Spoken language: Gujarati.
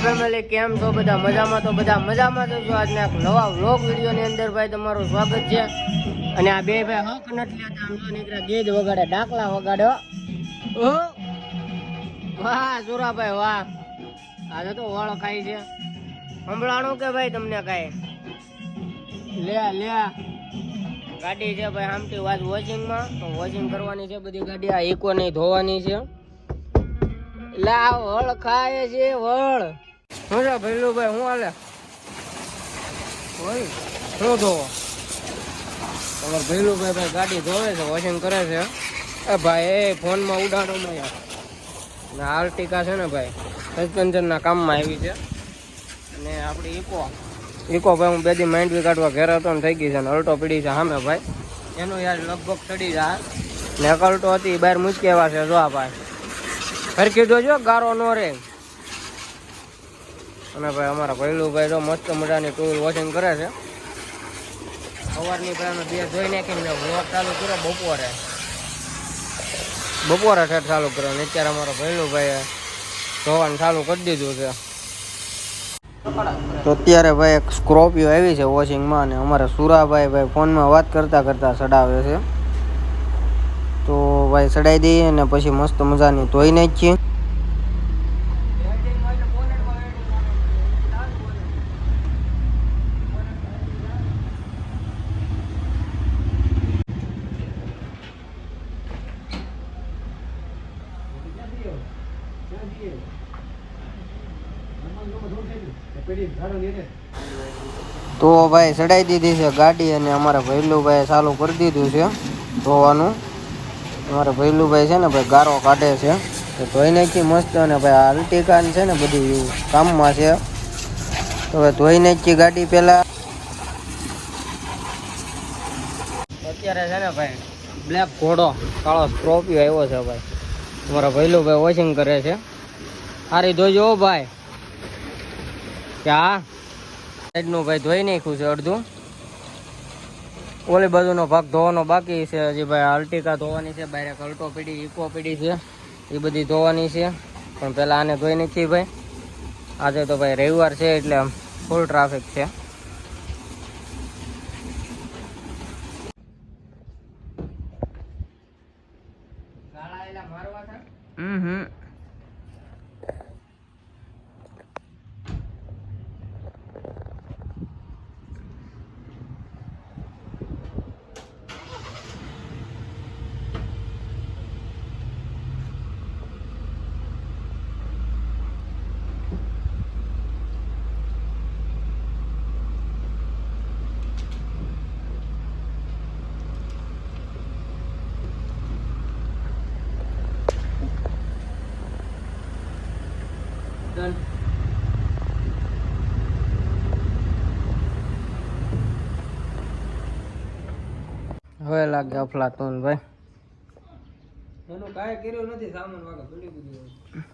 ફેમિલી કેમ છો બધા મજામાં? તો બધા મજામાં તો જો આજના એક નવા વ્લોગ વિડીયો ની અંદર ભાઈ તમારું સ્વાગત છે. અને આ બે ભાઈ હક નથી લેતા, આમ તો નીકળ્યા ગીત વગાડે, ડાકલા વગાડ્યો. વાહ સુરાભાઈ વાહ, આજે તો વાળો ખાઈ છે. સંભળાણું કે ભાઈ તમને કાંઈ? લે ગાડી છે ભાઈ આમથી વાત વોશિંગમાં, તો વોશિંગ કરવાની છે બધી ગાડી. આ ઇકો નહીં ધોવાની છે. લા વળ ખાય છે વળ. શું છે ભૈલુભાઈ, શું હાલે? શું ધોવો તમારે ભૈલુભાઈ? ભાઈ ગાડી ધોવે છે, વોશિંગ કરે છે. એ ભાઈ એ ફોનમાં ઉડાડો માં યાર. આર્ટિકા છે ને ભાઈ સસ્પેન્શનના કામમાં આવી છે. અને આપણી ઇકો ભાઈ હું બે દી માઇન્ડ બી કાઢવા ઘેર હતો ને થઈ ગઈ છે. ને અલ્ટો પડી છે સામે ભાઈ, એનું યાર લગભગ ચડી જાય. ને એક અલ્ટો હતી બહાર મૂકી એવા છે. જો આ ભાઈ ફરકી જોજો ગારો નો રે. અને ભાઈ અમારા ભૈલુભાઈ જો મસ્ત મજાની ટુ વ્હીલ વોશિંગ કરે છે. સવારની ભાઈ અમે બે ધોઈ નાખીને વ્લોગ ચાલુ કર્યો બપોરે ઠેઠ ચાલુ કર્યો. ને અત્યારે અમારો ભૈલુભાઈ ધોવાનું ચાલુ કરી દીધું છે. તો અત્યારે ભાઈ એક સ્કોર્પિયો આવી છે વોશિંગમાં, અને અમારા સુરાભાઈ ફોનમાં વાત કરતા કરતા ચડાવે છે. તો ભાઈ ચડાવી દઈએ અને પછી મસ્ત મજાની ધોઈ નાખીએ. તો ભાઈ ચડાવી દીધી છે ગાડી, અને અમારા ભૈલુભાઈ ચાલુ કરી દીધું છે ધોવાનું. અમારા ભૈલુભાઈ છે ને ભાઈ ગારો કાઢે છે, તો ધોઈ નાખી મસ્ત. અને ભાઈ આલ્ટિકા છે ને બધી કામમાં છે. તો હવે ધોઈ નાખી ગાડી પેલા. અત્યારે છે ને ભાઈ બ્લેક ઘોડો કાળો સ્કોર્પિયો આવ્યો છે ભાઈ. અમારા ભૈલુભાઈ વોશિંગ કરે છે. સારી ધોઈજો ભાઈ. કે હા સાઈડનું ભાઈ ધોઈ નાખ્યું છે અડધું. ઓલી બાજુનો ભાગ ધોવાનો બાકી છે હજી ભાઈ. આલ્ટિકા ધોવાની છે, બહાર અલ્ટો પીડી ઇકો પીડી છે, એ બધી ધોવાની છે. પણ પહેલાં આને ધોઈ નાખી ભાઈ. આજે તો ભાઈ રવિવાર છે એટલે ફૂલ ટ્રાફિક છે. હવે લાગે અફલાતુન ભાઈ. એનું કાંઈ કર્યું નથી, સામાન વાગે પડી ગયું.